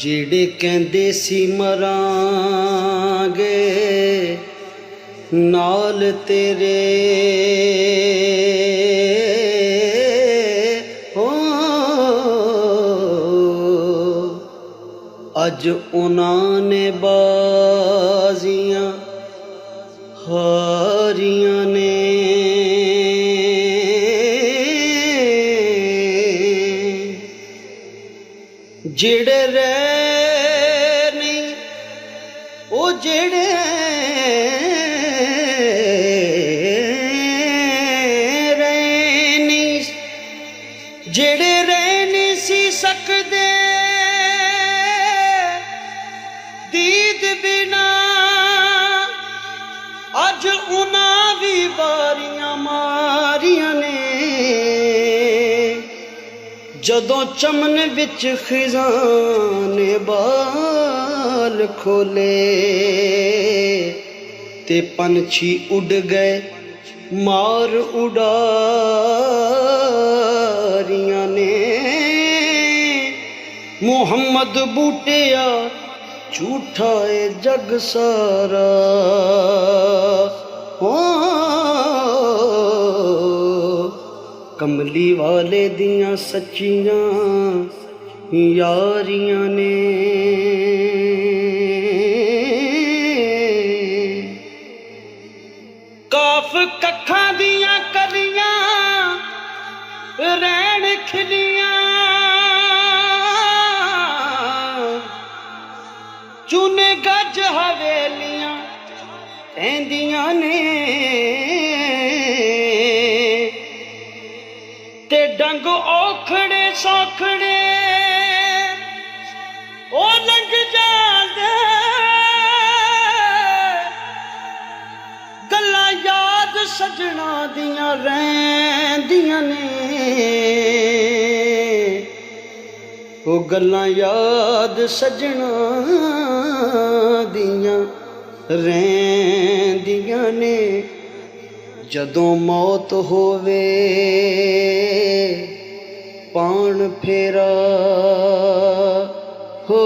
ਜਿਹੜੇ ਕਹਿੰਦੇ ਸੀ ਮਰਾਂਗੇ ਨਾਲ ਤੇਰੇ ਹੋ ਅੱਜ ਉਹਨਾਂ ਨੇ ਬਾਜ਼ੀਆਂ ਹਾਰੀਆਂ ਨੇ ਜਿਹੜੇ ਰਹਿ ਨਹੀਂ ਉਹ ਜਿਹੜੇ ਰਹਿ ਨਹੀਂ ਜਿਹੜੇ ਰਹਿ ਨਹੀਂ ਸੀ ਸਕਦੇ ਦੀਦ ਬਿਨਾ ਅੱਜ ਉਹਨਾਂ ਵੀ ਵਾਰੀਆਂ ਮਾਰੀਆਂ ਨੇ ਜਦੋਂ ਚਮਨ ਵਿੱਚ ਖਿਜ਼ਾਨੇ ਬਾਲ ਖੋਲੇ ਤੇ ਪੰਛੀ ਉੱਡ ਗਏ ਮਾਰ ਉਡਾਰੀਆਂ ਨੇ ਮੁਹੰਮਦ ਬੂਟਿਆ ਝੂਠਾ ਏ ਜਗ ਸਾਰਾ ਕਮਲੀ ਵਾਲੇ ਦੀਆਂ ਸੱਚੀਆਂ ਯਾਰੀਆਂ ਨੇ ਕਾਫ ਕੱਖਾਂ ਦੀਆਂ ਕਲੀਆਂ ਰਹਿਣ ਖਿਲੀਆਂ ਚੂਨੇ ਗੱਜ ਹਵੇਲੀਆਂ ਕਹਿੰਦੀਆਂ ਨੇ ਤੇ ਡੰਗ ਔਖੜੇ ਸੌਖੜੇ ਉਹ ਲੰਘ ਜਾਂਦੇ ਗੱਲਾਂ ਯਾਦ ਸਜਣਾ ਦੀਆਂ ਰਹਿੰਦੀਆਂ ਨੇ ਉਹ ਗੱਲਾਂ ਯਾਦ ਸਜਣਾ ਦੀਆਂ ਰਹਿੰਦੀਆਂ ਨੇ ਜਦੋਂ ਮੌਤ ਹੋਵੇ ਪਾਣ ਫੇਰਾ ਹੋ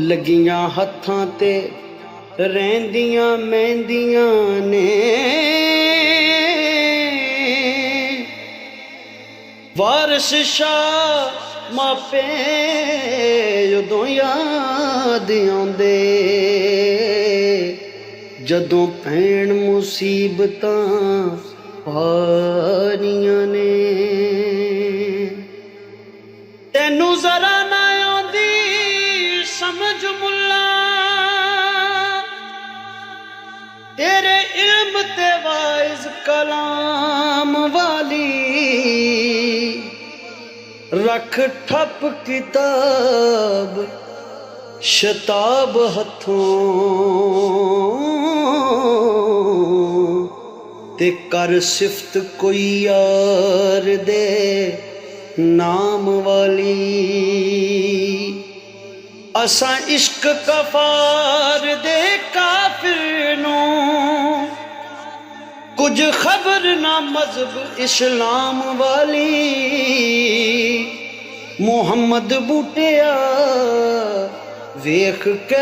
ਲੱਗੀਆਂ ਹੱਥਾਂ ਤੇ ਰਹਿੰਦੀਆਂ ਮਹਿੰਦੀਆਂ ਨੇ ਵਾਰਿਸ ਸ਼ਾਹ ਮਾਪੇ ਉਦੋਂ ਯਾਦ ਆਉਂਦੇ ਜਦੋਂ ਪੈਣ ਮੁਸੀਬਤਾਂ ਭਾਰੀਆਂ ਨੇ ਤੈਨੂੰ ਜ਼ਰਾ ਨਾ ਆਉਂਦੀ ਸਮਝ ਮੁੱਲਾ ਤੇਰੇ ਇਲਮ ਤੇ ਵਾਇਜ਼ ਕਲਾਮ ਵਾਲੀ ਰੱਖ ਠੱਪ ਕਿਤਾਬ ਸ਼ਤਾਬ ਹੱਥੋਂ ਤੇ ਕਰ ਸਿਫਤ ਕੋਈ ਯਾਰ ਦੇ ਨਾਮ ਵਾਲੀ ਅਸਾਂ ਇਸ਼ਕ ਕਫਾਰ ਦੇ ਕਾਫਿਰ ਨੂੰ ਕੁਝ ਖਬਰ ਨਾ ਮਜ਼ਹਬ ਇਸਲਾਮ ਵਾਲੀ ਮੁਹੰਮਦ ਬੂਟਿਆ ਵੇਖ ਕੇ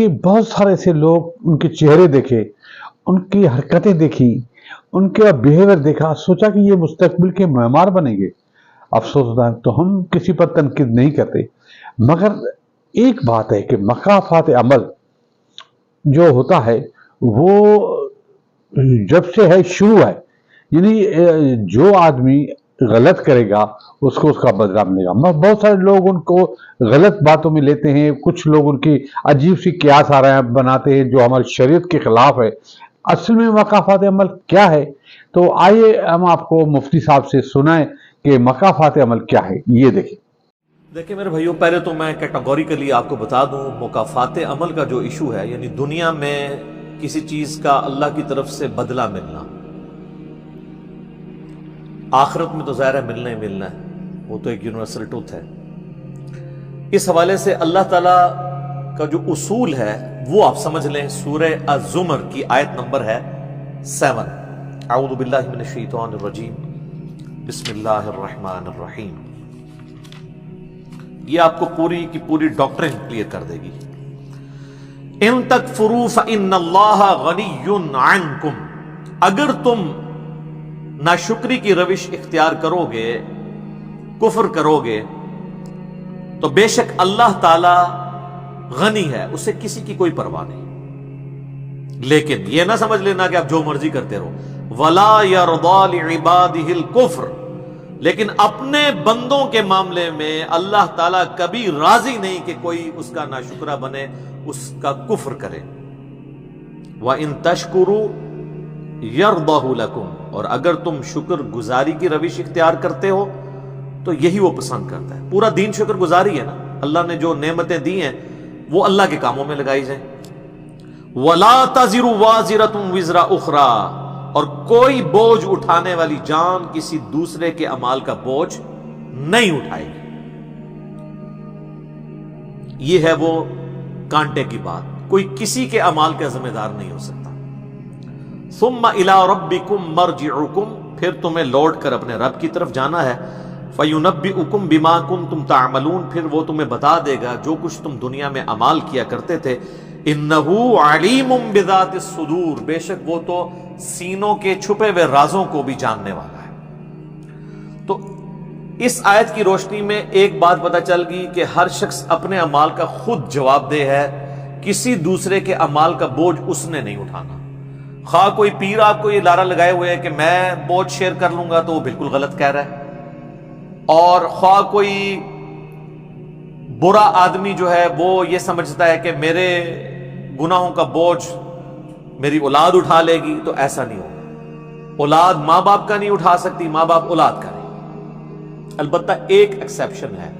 کہ بہت سارے ایسے لوگ ان کے چہرے دیکھے، ان کی حرکتیں دیکھی، ان کا بیہیویئر دیکھا، سوچا کہ یہ مستقبل کے معمار بنیں گے۔ افسوس ہوتا ہے تو ہم کسی پر تنقید نہیں کرتے، مگر ایک بات ہے کہ مکافات عمل جو ہوتا ہے وہ جب سے ہے شروع ہے، یعنی جو آدمی غلط کرے گا اس کو اس کا بدلہ ملے گا۔ بہت سارے لوگ ان کو غلط باتوں میں لیتے ہیں، کچھ لوگ ان کی عجیب سی قیاس بناتے ہیں جو ہماری شریعت کے خلاف ہے۔ اصل میں مکافات عمل کیا ہے؟ تو آئیے ہم آپ کو مفتی صاحب سے سنائیں کہ مکافات عمل کیا ہے، یہ دیکھیں۔ دیکھیں میرے بھائیوں، پہلے تو میں کیٹاگوریکلی آپ کو بتا دوں، مکافات عمل کا جو ایشو ہے، یعنی دنیا میں کسی چیز کا اللہ کی طرف سے بدلہ ملنا، آخرت میں تو ظاہر ہے ملنا ہی ملنا ہے، وہ تو ایک یونیورسل ٹروتھ ہے۔ اس حوالے سے اللہ تعالیٰ کا جو اصول ہے وہ آپ سمجھ لیں، سورہ الزمر کی آیت نمبر ہے 7۔ اعوذ باللہ من الشیطان الرجیم، بسم اللہ الرحمن الرحیم۔ یہ آپ کو پوری کی پوری ڈاکٹرن کلیئر کر دے گی۔ ان تکفروا فإن اللہ غنی عنکم، اگر تم ناشکری کی روش اختیار کرو گے، کفر کرو گے، تو بے شک اللہ تعالی غنی ہے، اسے کسی کی کوئی پرواہ نہیں۔ لیکن یہ نہ سمجھ لینا کہ آپ جو مرضی کرتے رہو۔ وَلَا يَرْضَى لِعِبَادِهِ الْكُفْرِ، لیکن اپنے بندوں کے معاملے میں اللہ تعالیٰ کبھی راضی نہیں کہ کوئی اس کا ناشکرہ بنے، اس کا کفر کرے۔ وَإِن تَشْكُرُوا يَرْضَهُ لَكُمْ، اور اگر تم شکر گزاری کی روش اختیار کرتے ہو تو یہی وہ پسند کرتا ہے۔ پورا دین شکر گزاری ہے نا، اللہ نے جو نعمتیں دی ہیں وہ اللہ کے کاموں میں لگائی جائیں۔ وَلَا تَزِرُ وَازِرَةٌ وِزْرَ أُخْرَى، اور کوئی بوجھ اٹھانے والی جان کسی دوسرے کے اعمال کا بوجھ نہیں اٹھائے گی۔ یہ ہے وہ کانٹے کی بات، کوئی کسی کے اعمال کا ذمہ دار نہیں ہو سکتا۔ ثُمَّ إِلَىٰ رَبِّكُمْ مَرْجِعُكُمْ، پھر تمہیں لوٹ کر اپنے رب کی طرف جانا ہے۔ فَيُنَبِّئُكُمْ بِمَا كُنتُمْ تَعْمَلُونَ، پھر وہ تمہیں بتا دے گا جو کچھ تم دنیا میں عمال کیا کرتے تھے۔ إِنَّهُ عَلِيمٌ بِذَاتِ الصُّدُورِ، بے شک وہ تو سینوں کے چھپے ہوئے رازوں کو بھی جاننے والا ہے۔ تو اس آیت کی روشنی میں ایک بات پتہ چل گئی کہ ہر شخص اپنے اعمال کا خود جواب دہ ہے، کسی دوسرے کے اعمال کا بوجھ اس نے نہیں اٹھانا۔ خواہ کوئی پیر آپ کو یہ لارا لگائے ہوئے ہے کہ میں بوجھ شیئر کر لوں گا، تو وہ بالکل غلط کہہ رہا ہے، اور خواہ کوئی برا آدمی جو ہے وہ یہ سمجھتا ہے کہ میرے گناہوں کا بوجھ میری اولاد اٹھا لے گی، تو ایسا نہیں ہوگا۔ اولاد ماں باپ کا نہیں اٹھا سکتی، ماں باپ اولاد کا نہیں۔ البتہ ایک ایکسیپشن ہے،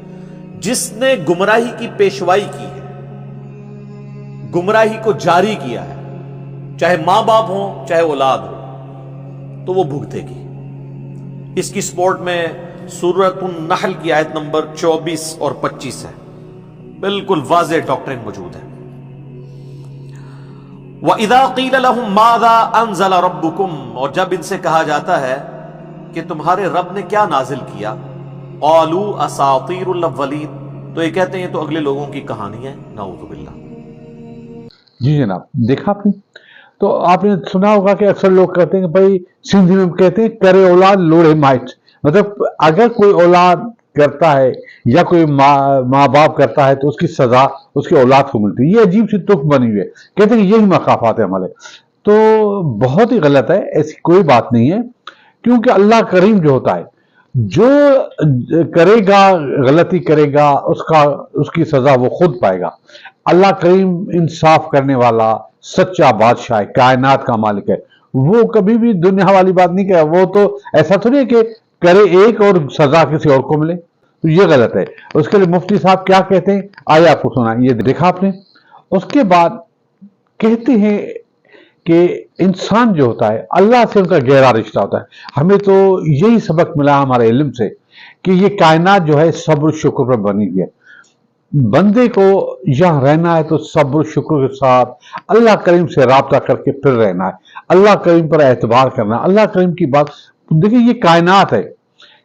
جس نے گمراہی کی پیشوائی کی ہے، گمراہی کو جاری کیا ہے، چاہے ماں باپ ہوں چاہے اولاد ہو، تو وہ بھگتے گی۔ اس کی سپورٹ میں سورۃ النحل کی آیت نمبر 24 اور 25 ہے، بالکل واضح ڈاکٹرن موجود ہے۔ وَإِذَا قِيلَ لَهُم مَاذَا أَنزَلَ رَبُّكُمْ، اور جب ان سے کہا جاتا ہے کہ تمہارے رب نے کیا نازل کیا، قَالُوا أَسَاطِيرُ الْأَوَّلِينَ، تو یہ کہتے ہیں یہ تو اگلے لوگوں کی کہانی ہے، نعوذ باللہ۔ جی جناب، دیکھا آپ نے؟ تو آپ نے سنا ہوگا کہ اکثر لوگ کہتے ہیں کہ بھائی سندھی میں کہتے ہیں کرے اولاد لوڑے مائٹ، مطلب اگر کوئی اولاد کرتا ہے یا کوئی ماں باپ کرتا ہے تو اس کی سزا اس کی اولاد کو ملتی ہے۔ یہ عجیب سی تک بنی ہوئی ہے، کہتے ہیں کہ یہی مکافات عمل ہے، تو بہت ہی غلط ہے، ایسی کوئی بات نہیں ہے، کیونکہ اللہ کریم جو ہوتا ہے، جو کرے گا غلطی کرے گا اس کی سزا وہ خود پائے گا۔ اللہ کریم انصاف کرنے والا سچا بادشاہ ہے، کائنات کا مالک ہے، وہ کبھی بھی دنیا والی بات نہیں کہے۔ وہ تو ایسا تو نہیں کہ کرے ایک اور سزا کسی اور کو ملے، تو یہ غلط ہے۔ اس کے لیے مفتی صاحب کیا کہتے ہیں آئے آپ کو سنا، یہ دیکھا آپ نے۔ اس کے بعد کہتے ہیں کہ انسان جو ہوتا ہے اللہ سے ان کا گہرا رشتہ ہوتا ہے۔ ہمیں تو یہی سبق ملا ہمارے علم سے کہ یہ کائنات جو ہے صبر و شکر پر بنی ہوئی ہے۔ بندے کو یہاں رہنا ہے تو صبر و شکر کے ساتھ اللہ کریم سے رابطہ کر کے پھر رہنا ہے، اللہ کریم پر اعتبار کرنا، اللہ کریم کی بات۔ دیکھیں یہ کائنات ہے۔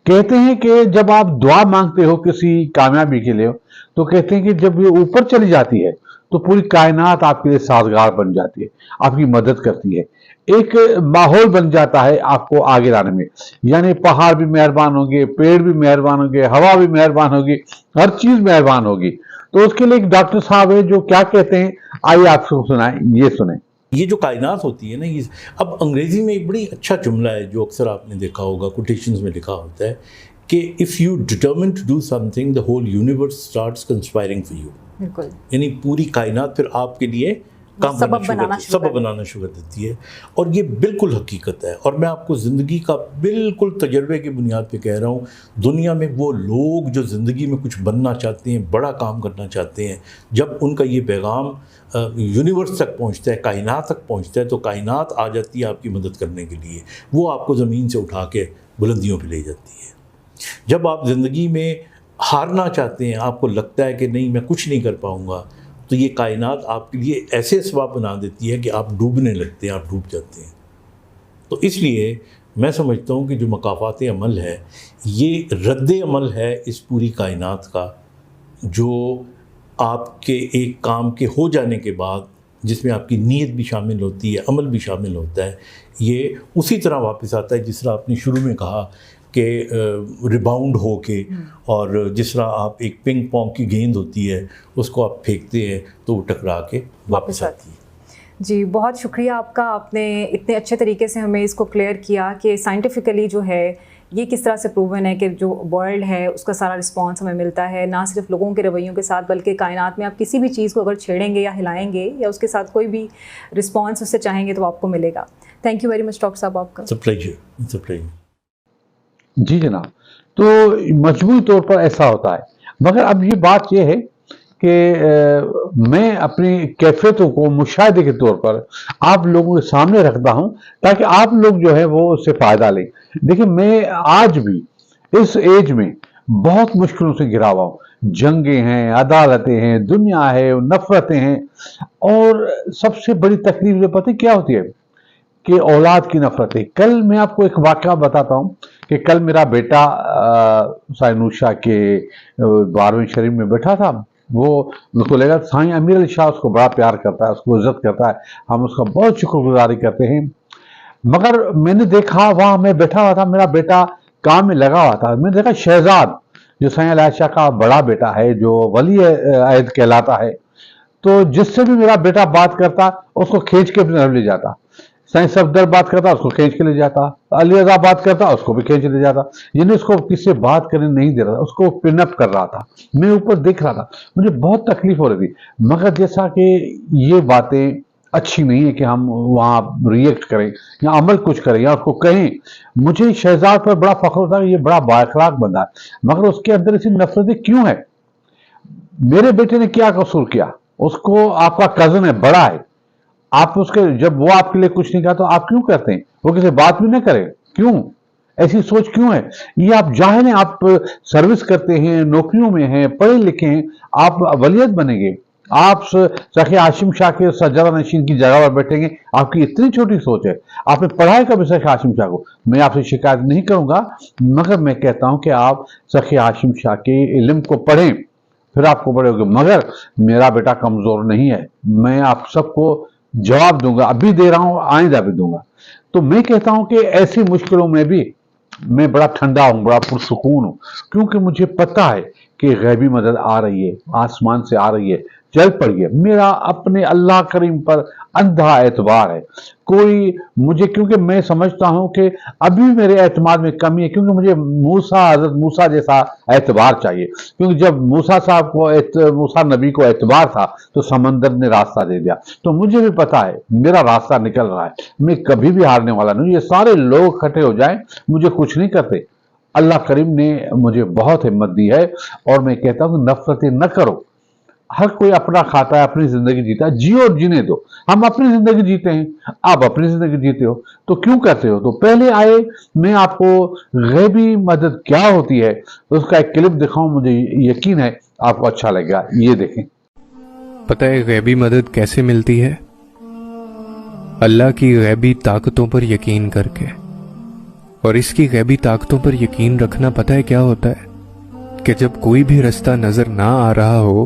کہتے ہیں کہ جب آپ دعا مانگتے ہو کسی کامیابی کے لیے تو کہتے ہیں کہ جب یہ اوپر چلی جاتی ہے تو پوری کائنات آپ کے لیے سازگار بن جاتی ہے، آپ کی مدد کرتی ہے، ایک ماحول بن جاتا ہے آپ کو آگے لانے میں. یعنی پہاڑ بھی مہربان ہوں گے، پیڑ بھی مہربان ہوں گے، ہوا بھی مہربان ہوگی، ہر چیز مہربان ہوگی. تو اس کے لیے ایک ڈاکٹر صاحب ہے جو کیا کہتے ہیں، آئیے آپ کو سنائیں، یہ سنیں. یہ جو کائنات ہوتی ہے نا، یہ اب انگریزی میں ایک بڑی اچھا جملہ ہے جو اکثر آپ نے دیکھا ہوگا، کوٹیشنز میں لکھا ہوتا ہے کہ if you determine to do something the whole universe starts conspiring for you. بالکل. یعنی پوری کائنات پھر آپ کے لیے کام سبب بنانا شروع کر دیتی ہے. اور یہ بالکل حقیقت ہے، اور میں آپ کو زندگی کا بالکل تجربے کی بنیاد پہ کہہ رہا ہوں. دنیا میں وہ لوگ جو زندگی میں کچھ بننا چاہتے ہیں، بڑا کام کرنا چاہتے ہیں، جب ان کا یہ پیغام یونیورس تک پہنچتا ہے، کائنات تک پہنچتا ہے، تو کائنات آ جاتی ہے آپ کی مدد کرنے کے لیے. وہ آپ کو زمین سے اٹھا کے بلندیوں پہ لے جاتی ہے. جب آپ زندگی میں ہارنا چاہتے ہیں، آپ کو لگتا ہے کہ نہیں میں کچھ نہیں کر پاؤں گا، تو یہ کائنات آپ کے لیے ایسے اسباب بنا دیتی ہے کہ آپ ڈوبنے لگتے ہیں، آپ ڈوب جاتے ہیں. تو اس لیے میں سمجھتا ہوں کہ جو مکافات عمل ہے، یہ رد عمل ہے اس پوری کائنات کا، جو آپ کے ایک کام کے ہو جانے کے بعد، جس میں آپ کی نیت بھی شامل ہوتی ہے، عمل بھی شامل ہوتا ہے، یہ اسی طرح واپس آتا ہے جس طرح آپ نے شروع میں کہا کہ ریباؤنڈ ہو کے، اور جس طرح آپ ایک پنگ پونگ کی گیند ہوتی ہے اس کو آپ پھینکتے ہیں تو وہ ٹکرا کے واپس آتی ہے. جی بہت شکریہ آپ کا، آپ نے اتنے اچھے طریقے سے ہمیں اس کو کلیئر کیا کہ سائنٹیفکلی جو ہے یہ کس طرح سے پروون ہے کہ جو ورلڈ ہے اس کا سارا رسپانس ہمیں ملتا ہے، نہ صرف لوگوں کے رویوں کے ساتھ بلکہ کائنات میں آپ کسی بھی چیز کو اگر چھیڑیں گے یا ہلائیں گے یا اس کے ساتھ کوئی بھی رسپانس اس سے چاہیں گے تو آپ کو ملے گا. Thank you very much doctor صاحب آپ کا. جی جناب، تو مجموعی طور پر ایسا ہوتا ہے. مگر اب یہ بات یہ ہے کہ میں اپنی کیفیتوں کو مشاہدے کے طور پر آپ لوگوں کے سامنے رکھتا ہوں تاکہ آپ لوگ جو ہے وہ اس سے فائدہ لیں. دیکھیں، میں آج بھی اس ایج میں بہت مشکلوں سے گھرا ہوا ہوں. جنگیں ہیں، عدالتیں ہیں، دنیا ہے، نفرتیں ہیں، اور سب سے بڑی تکلیف یہ پتہ کیا ہوتی ہے کہ اولاد کی نفرتیں. کل میں آپ کو ایک واقعہ بتاتا ہوں کہ کل میرا بیٹا سائنوشا کے 12ویں شریف میں بیٹھا تھا. وہ اس کو لے گا سائیں امیر علی شاہ اس کو بڑا پیار کرتا ہے، اس کو عزت کرتا ہے، ہم اس کا بہت شکر گزاری کرتے ہیں. مگر میں نے دیکھا وہاں میں بیٹھا ہوا تھا، میرا بیٹا کام میں لگا ہوا تھا. میں نے دیکھا شہزاد جو سائیں علی شاہ کا بڑا بیٹا ہے، جو ولی عہد کہلاتا ہے، تو جس سے بھی میرا بیٹا بات کرتا اس کو کھینچ کے اپنے طرف لے جاتا. سائیں صفدر بات کرتا اس کو کھینچ کے لے جاتا، علی رضا بات کرتا اس کو بھی کھینچ لے جاتا. یعنی اس کو کسی سے بات کرنے نہیں دے رہا تھا، اس کو پن اپ کر رہا تھا. میں اوپر دیکھ رہا تھا، مجھے بہت تکلیف ہو رہی تھی. مگر جیسا کہ یہ باتیں اچھی نہیں ہے کہ ہم وہاں ریئیکٹ کریں یا عمل کچھ کریں یا اس کو کہیں. مجھے شہزاد پر بڑا فخر ہوتا ہے کہ یہ بڑا با اخلاق بندہ ہے، مگر اس کے اندر ایسی نفرتیں کیوں ہیں؟ میرے بیٹے نے کیا قصور کیا؟ اس کو آپ کا کزن ہے، بڑا ہے، آپ اس کے جب وہ آپ کے لیے کچھ نہیں کہا تو آپ کیوں کرتے ہیں؟ وہ کسی بات بھی نہ کرے، کیوں؟ ایسی سوچ کیوں ہے؟ یہ آپ جاہل ہیں، آپ سروس کرتے ہیں، نوکریوں میں ہیں، پڑھے لکھے ہیں، آپ ولیعہد بنیں گے، آپ سخی ہاشم شاہ کے سجادہ نشین کی جگہ پر بیٹھیں گے. آپ کی اتنی چھوٹی سوچ ہے. آپ نے پڑھا ہے کبھی سخی ہاشم شاہ کو؟ میں آپ سے شکایت نہیں کروں گا، مگر میں کہتا ہوں کہ آپ سخی ہاشم شاہ کے علم کو پڑھیں، پھر آپ کو پڑھے گے. مگر میرا بیٹا کمزور نہیں ہے، میں آپ سب کو جواب دوں گا، ابھی دے رہا ہوں، آئندہ بھی دوں گا. تو میں کہتا ہوں کہ ایسی مشکلوں میں بھی میں بڑا ٹھنڈا ہوں، بڑا پرسکون ہوں، کیونکہ مجھے پتا ہے کہ غیبی مدد آ رہی ہے، آسمان سے آ رہی ہے، چل پڑیے. میرا اپنے اللہ کریم پر اندھا اعتبار ہے. کوئی مجھے، کیونکہ میں سمجھتا ہوں کہ ابھی میرے اعتماد میں کمی ہے، کیونکہ مجھے حضرت موسیٰ جیسا اعتبار چاہیے. کیونکہ جب موسیٰ صاحب کو موسیٰ نبی کو اعتبار تھا تو سمندر نے راستہ دے دیا. تو مجھے بھی پتا ہے میرا راستہ نکل رہا ہے، میں کبھی بھی ہارنے والا نہیں. یہ سارے لوگ اکٹھے ہو جائیں مجھے کچھ نہیں کرتے. اللہ کریم نے مجھے بہت ہمت دی ہے، اور میں کہتا ہوں کہ نفرتیں نہ کرو. ہر کوئی اپنا کھاتا ہے، اپنی زندگی جیتا ہے، جیو اور جینے دو. ہم اپنی زندگی جیتے ہیں، آپ اپنی زندگی جیتے ہو، تو کیوں کرتے ہو؟ تو پہلے آئے میں آپ کو غیبی مدد کیا ہوتی ہے اس کا ایک کلپ دکھاؤں، مجھے یقین ہے آپ کو اچھا لگے گا. یہ دیکھیں. پتہ ہے غیبی مدد کیسے ملتی ہے؟ اللہ کی غیبی طاقتوں پر یقین کر کے. اور اس کی غیبی طاقتوں پر یقین رکھنا پتہ ہے کیا ہوتا ہے؟ کہ جب کوئی بھی رستہ نظر نہ آ رہا ہو